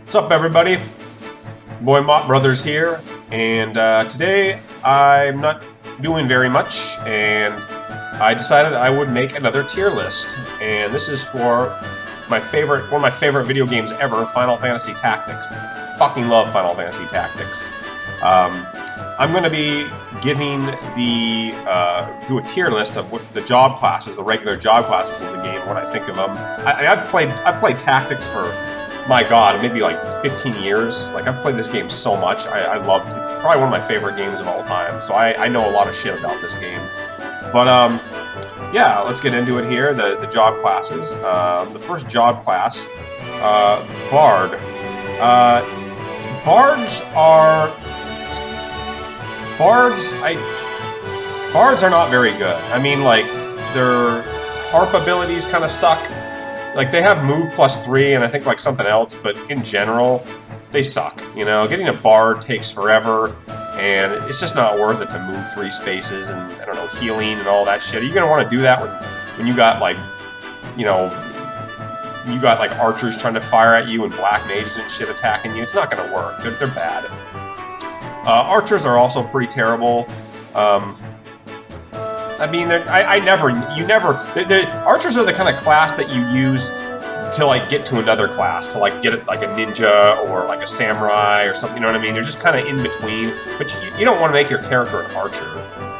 What's up, everybody? Boy Mopbrothers here, and today I'm not doing very much, and I decided I would make another tier list, and this is for one of my favorite video games ever, Final Fantasy Tactics. Fucking love Final Fantasy Tactics. I'm going to be giving do a tier list of what the job classes, the regular job classes in the game, what I think of them. I've played Tactics for, my god, maybe like 15 years. Like, I've played this game so much. I loved it. It's probably one of my favorite games of all time, so I know a lot of shit about this game. But, yeah, let's get into it here, the job classes. The first job class, Bard. Bards are not very good. I mean, like, their harp abilities kind of suck. Like, they have move +3 and I think like something else, but in general, they suck. You know, getting a bard takes forever, and it's just not worth it to move 3 spaces and, I don't know, healing and all that shit. Are you gonna want to do that when you got, like, you know, you got like archers trying to fire at you and black mages and shit attacking you? It's not gonna work. They're bad. Archers are also pretty terrible. I mean, archers are the kind of class that you use to, like, get to another class, to, like, get it, like a ninja or like a samurai or something, you know what I mean? They're just kind of in between, but you don't want to make your character an archer.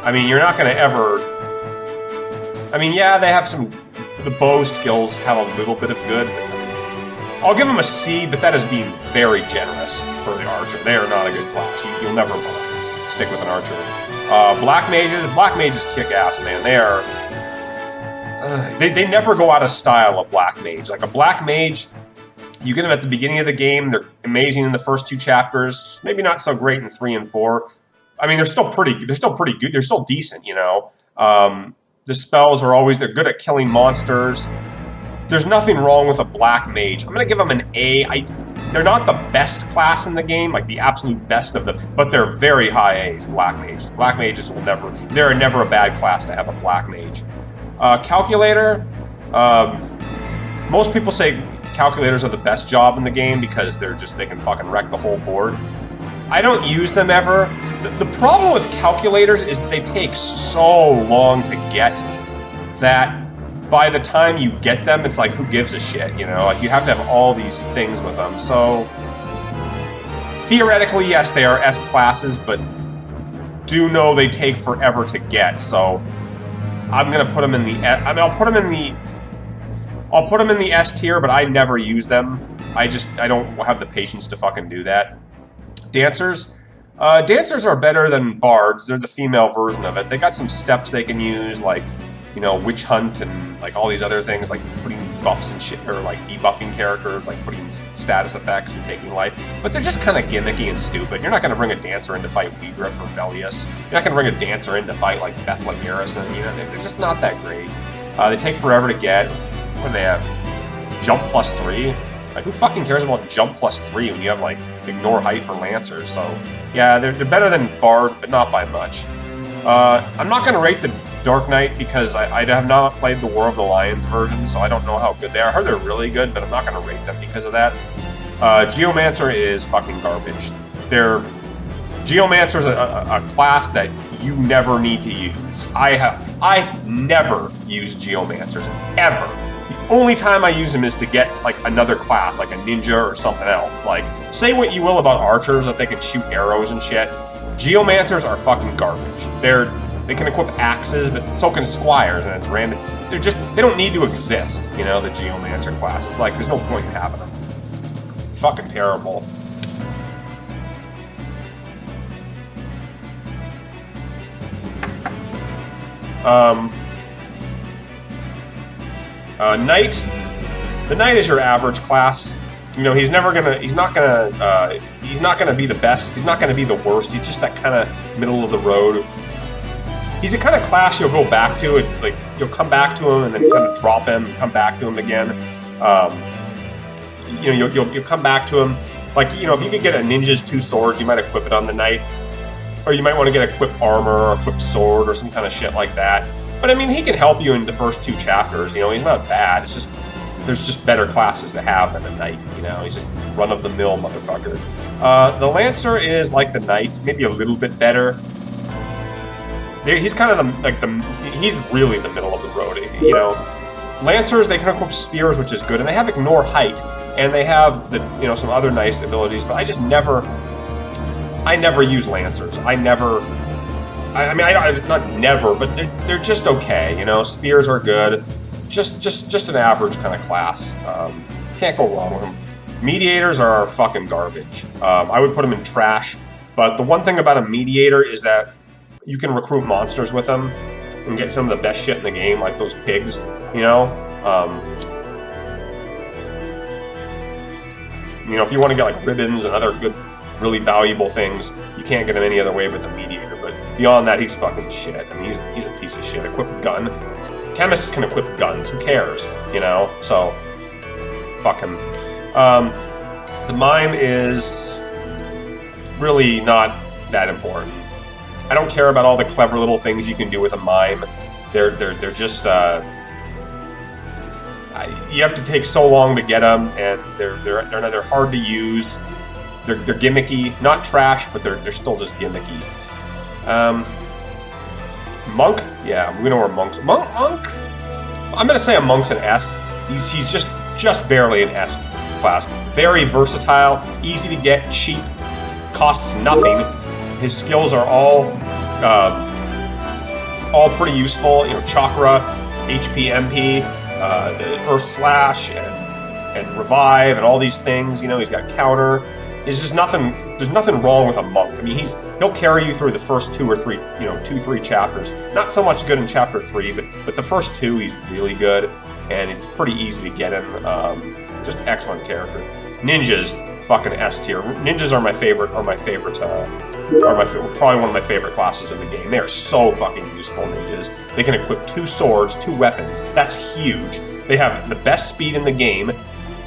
I mean, you're not going to ever... I mean, yeah, they have the bow skills have a little bit of good. I'll give them a C, but that is being very generous for the archer. They are not a good class. You'll never want to stick with an archer. Black mages kick ass, man. They are... they never go out of style, a black mage. Like, a black mage, you get them at the beginning of the game, they're amazing in the first 2 chapters, maybe not so great in 3 and 4. I mean, they're still pretty good, they're still decent, you know? The spells are always, they're good at killing monsters. There's nothing wrong with a black mage. I'm gonna give them an A. They're not the best class in the game, like the absolute best of them, but they're very high A's, black mages. Black mages they're never a bad class to have a black mage. Calculator, most people say calculators are the best job in the game because they can fucking wreck the whole board. I don't use them ever. The problem with calculators is that they take so long to get that by the time you get them, it's like, who gives a shit, you know? Like, you have to have all these things with them. So, theoretically, yes, they are S classes, but do know they take forever to get. So, I'm gonna put them in the... I mean, I'll put them in the S tier, but I never use them. I don't have the patience to fucking do that. Dancers. Dancers are better than bards. They're the female version of it. They got some steps they can use, like, you know, witch hunt and, like, all these other things, like putting buffs and shit, or, like, debuffing characters, like putting status effects and taking life. But they're just kind of gimmicky and stupid. You're not going to bring a dancer in to fight Weegriff or Velius. You're not going to bring a dancer in to fight, like, Bethlehem Garrison. You know, they're just not that great. They take forever to get. What do they have? Jump +3? Like, who fucking cares about jump +3 when you have, like, ignore height for lancers? So, yeah, they're better than bards, but not by much. I'm not going to rate the Dark Knight because I have not played the War of the Lions version, so I don't know how good they are. I heard they're really good, but I'm not going to rate them because of that. Geomancer is fucking garbage. Geomancer is a class that you never need to use. I never use Geomancers, ever. The only time I use them is to get, like, another class, like a ninja or something else. Like, say what you will about archers, that they can shoot arrows and shit. Geomancers are fucking garbage. They can equip axes, but so can squires, and it's random. They don't need to exist, you know, the Geomancer class. It's like, there's no point in having them. Fucking terrible. Knight. The Knight is your average class. You know, he's not gonna be the best. He's not gonna be the worst. He's just that kind of middle of the road. He's a kind of class you'll go back to, and, like, you'll come back to him and then kind of drop him and come back to him again. You know, you'll come back to him. Like, you know, if you could get a ninja's 2 swords, you might equip it on the Knight. Or you might want to get equipped armor or equipped sword or some kind of shit like that. But I mean, he can help you in the first 2 chapters, you know, he's not bad. It's just there's just better classes to have than a knight. You know, he's just run-of-the-mill motherfucker. The Lancer is like the knight, maybe a little bit better. He's kind of he's really the middle of the road. You know, Lancers, they can equip spears, which is good, and they have ignore height, and they have some other nice abilities. But I never use Lancers. I mean, not never, but they're just okay. You know, spears are good. Just an average kind of class. Can't go wrong with them. Mediators are fucking garbage. I would put them in trash. But the one thing about a mediator is that you can recruit monsters with them and get some of the best shit in the game, like those pigs. You know, if you want to get like ribbons and other good, really valuable things, you can't get them any other way but the mediator. But beyond that, he's fucking shit. I mean, he's a piece of shit. Equip gun. Chemists can equip guns. Who cares? You know. So, fuck him. The mime is really not that important. I don't care about all the clever little things you can do with a mime. They're just you have to take so long to get them, and they're hard to use. They're gimmicky, not trash, but they're still just gimmicky. Monk, yeah, we know where Monk's. Monk. I'm gonna say a Monk's an S. He's just barely an S class. Very versatile, easy to get, cheap, costs nothing. His skills are all pretty useful. You know, Chakra, HP, MP, the Earth Slash, and Revive, and all these things. You know, he's got counter. There's just nothing. There's nothing wrong with a monk. I mean, he'll carry you through the first 2 or 3, 2-3 chapters. Not so much good in chapter 3, but the first 2 he's really good, and it's pretty easy to get him. Just excellent character. Ninjas, fucking S tier. Ninjas are my favorite. Probably one of my favorite classes in the game. They are so fucking useful, ninjas. They can equip 2 swords, 2 weapons. That's huge. They have the best speed in the game.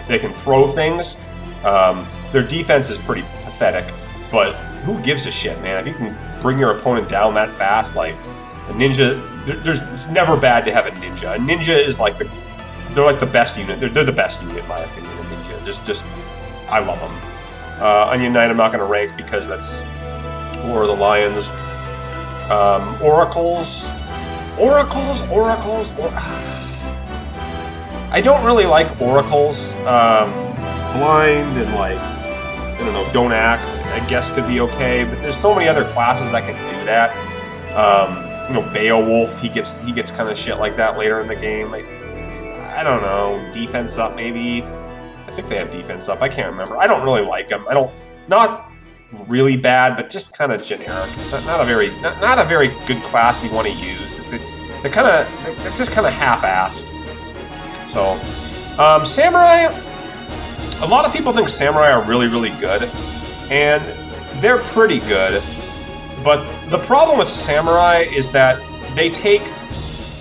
They can throw things. Their defense is pretty pathetic, but who gives a shit, man? If you can bring your opponent down that fast, like a ninja, it's never bad to have a ninja. A ninja is like they're like the best unit. They're the best unit in my opinion. The ninja, just I love them. Onion Knight, I'm not going to rank because that's War of the Lions. Oracles. I don't really like oracles. Blind and like, I don't know, don't act, I guess could be okay, but there's so many other classes that can do that. Beowulf, he gets kind of shit like that later in the game. Like, I don't know, defense up maybe. I think they have defense up. I can't remember. I don't really like them. Not really bad, but just kind of generic. Not a very good class you want to use. They're just kind of half-assed. So, Samurai. A lot of people think Samurai are really, really good, and they're pretty good, but the problem with Samurai is that they take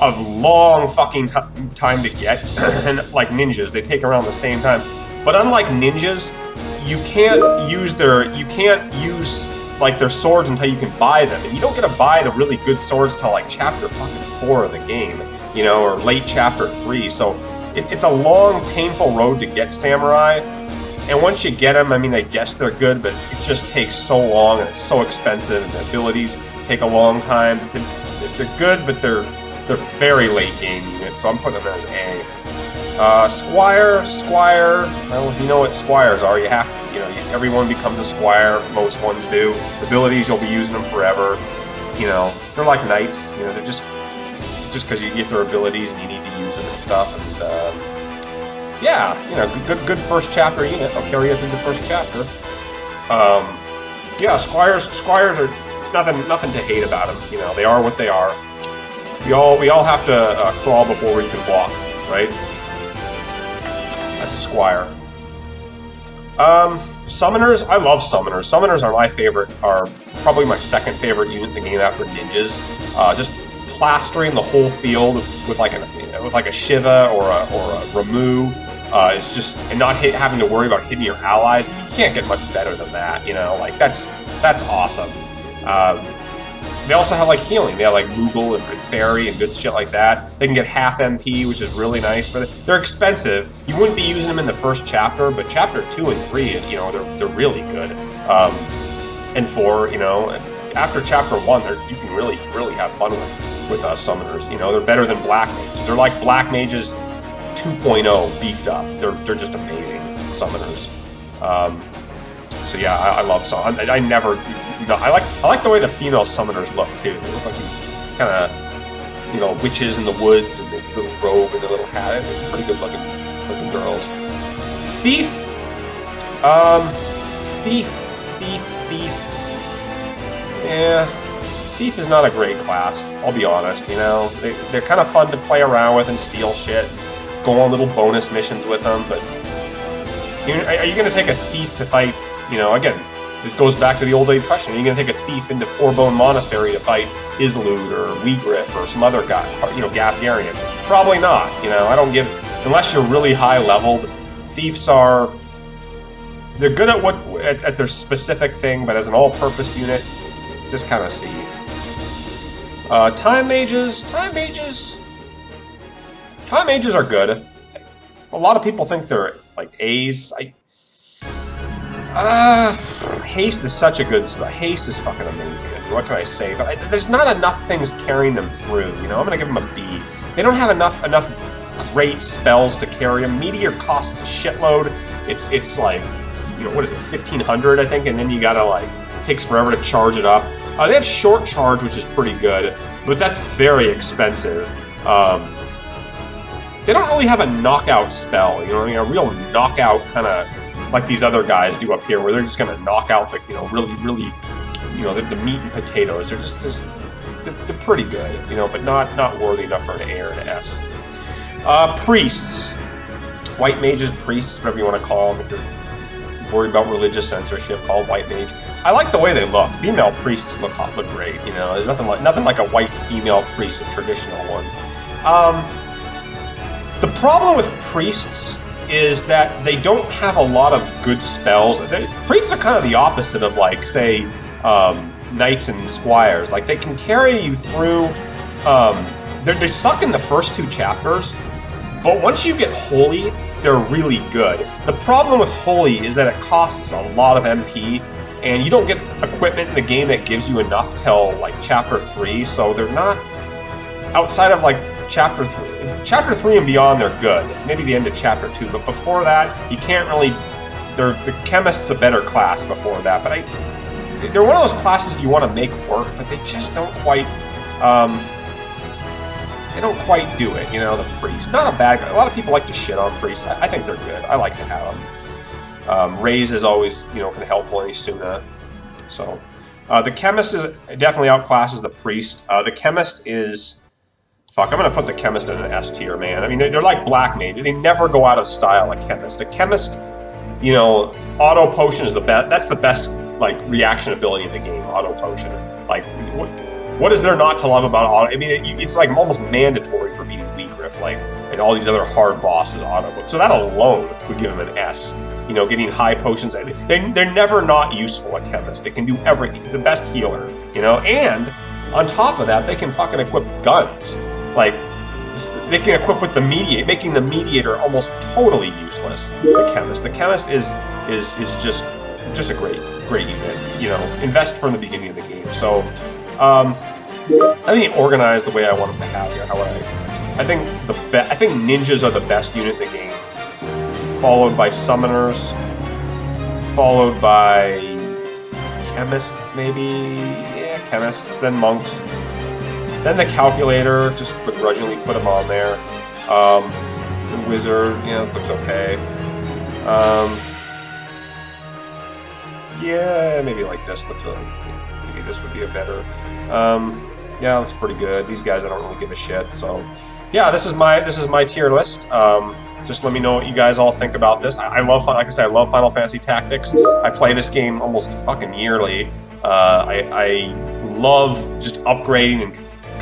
a long fucking time to get, and like ninjas, they take around the same time. But unlike ninjas, you can't use like their swords until you can buy them, and you don't get to buy the really good swords till like chapter fucking 4 of the game, or late chapter 3. So it's a long, painful road to get Samurai, and once you get them, I mean, I guess they're good, but it just takes so long, and it's so expensive, and the abilities take a long time. They're good, but they're very late game units, so I'm putting them as A. Squire, well, you know what Squires are. You have to, everyone becomes a Squire, most ones do. Abilities, you'll be using them forever. They're like knights, they're just because you get their abilities and you need to use them and stuff, and good first chapter unit. I'll carry you through the first chapter. Squires are nothing to hate about them. They are what they are. We all have to crawl before we can walk, right? That's a Squire. Summoners, I love Summoners. Summoners are probably my second favorite unit in the game after Ninjas. Just plastering the whole field with like a Shiva or a Ramu. It's just, and not having to worry about hitting your allies. You can't get much better than that, Like that's awesome. They also have like healing. They have like Moogle and Fairy and good shit like that. They can get half MP, which is really nice for them. They're expensive. You wouldn't be using them in the first chapter, but chapter 2 and 3, you know, they're really good. And 4, you know, after chapter 1, you can really have fun with summoners. You know, they're better than Black Mages. They're like Black Mages 2.0 beefed up. They're just amazing summoners. So yeah, I love summoners. I never. I like the way the female summoners look too. They look like these kind of, you know, witches in the woods and the little robe and the little hat. They're pretty good looking girls. Thief. Thief. Yeah, Thief is not a great class. I'll be honest. You know, they're kind of fun to play around with and steal shit, go on little bonus missions with them. But are you going to take a thief to fight? You know, again. This goes back to the old age question. Are you going to take a thief into Forbone Monastery to fight Islud or Weegriff or some other guy, you know, Gafgarian? Probably not. You know, I don't give... Unless you're really high leveled, thieves are... They're good at their specific thing, but as an all-purpose unit, just kind of see. Time mages are good. A lot of people think they're like A's. Haste is such a good spell. Haste is fucking amazing. What can I say? But there's not enough things carrying them through. You know, I'm gonna give them a B. They don't have enough great spells to carry them. Meteor costs a shitload. It's like, you know, what is it, 1500 I think, and then you gotta like takes forever to charge it up. They have short charge, which is pretty good, but that's very expensive. They don't really have a knockout spell. You know, I mean, a real knockout kind of. Like these other guys do up here, where they're just going to knock out the, you know, really, you know, the meat and potatoes. They're just they're pretty good, you know, but not worthy enough for an A or an S. Priests, white mages, priests, whatever you want to call them. If you're worried about religious censorship, call them white mage. I like the way they look. Female priests look great. You know, there's nothing like a white female priest, a traditional one. The problem with priests is that they don't have a lot of good spells. Priests are kind of the opposite of, like, say, knights and squires. Like, they can carry you through. They suck in the first 2 chapters, but once you get holy, they're really good. The problem with holy is that it costs a lot of MP, and you don't get equipment in the game that gives you enough till like chapter 3. So they're not outside of like chapter 3. Chapter 3 and beyond, they're good. Maybe the end of chapter 2, but before that, you can't really... The chemist's a better class before that, but they're one of those classes you want to make work, but they just don't quite... they don't quite do it, you know, the priest. Not a bad guy. A lot of people like to shit on priests. I think they're good. I like to have them. Raise is always, you know, can help Lenny Suna. So, the chemist is definitely outclasses the priest. The chemist is... Fuck, I'm going to put the chemist in an S tier, man. I mean, they're like black mages. They never go out of style, a chemist. A chemist, you know, auto potion is the best. That's the best, like, reaction ability in the game, auto potion. Like, what is there not to love about auto? I mean, it's like almost mandatory for beating Weegriff, like, and all these other hard bosses auto. So that alone would give them an S. You know, getting high potions. They're never not useful, a chemist. They can do everything. It's the best healer, you know? And on top of that, they can fucking equip guns. Like, they can equip with the mediator, making the mediator almost totally useless. The chemist is just a great unit. You know, invest from the beginning of the game. So, I think organized the way I want them to have here. How would I think I think ninjas are the best unit in the game, followed by summoners, followed by chemists, maybe. Yeah, chemists, then monks. Then the calculator, just begrudgingly put him on there. The wizard, yeah, this looks okay. Yeah, maybe like this looks maybe this would be a better. Yeah, looks pretty good. These guys I don't really give a shit. So, yeah, this is my tier list. Just let me know what you guys all think about this. I love, like I said, I love Final Fantasy Tactics. I play this game almost fucking yearly. I love just upgrading and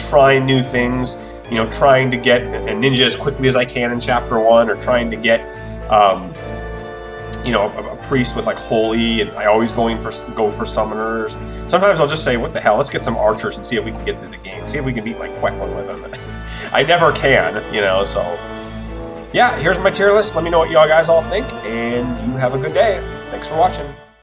trying new things, you know, trying to get a ninja as quickly as I can in Chapter 1, or trying to get, you know, a priest with like holy, and I always go for summoners. Sometimes I'll just say, what the hell, let's get some archers and see if we can get through the game. See if we can beat my Queckling with them. I never can, you know, so yeah, here's my tier list. Let me know what y'all guys all think, and you have a good day. Thanks for watching.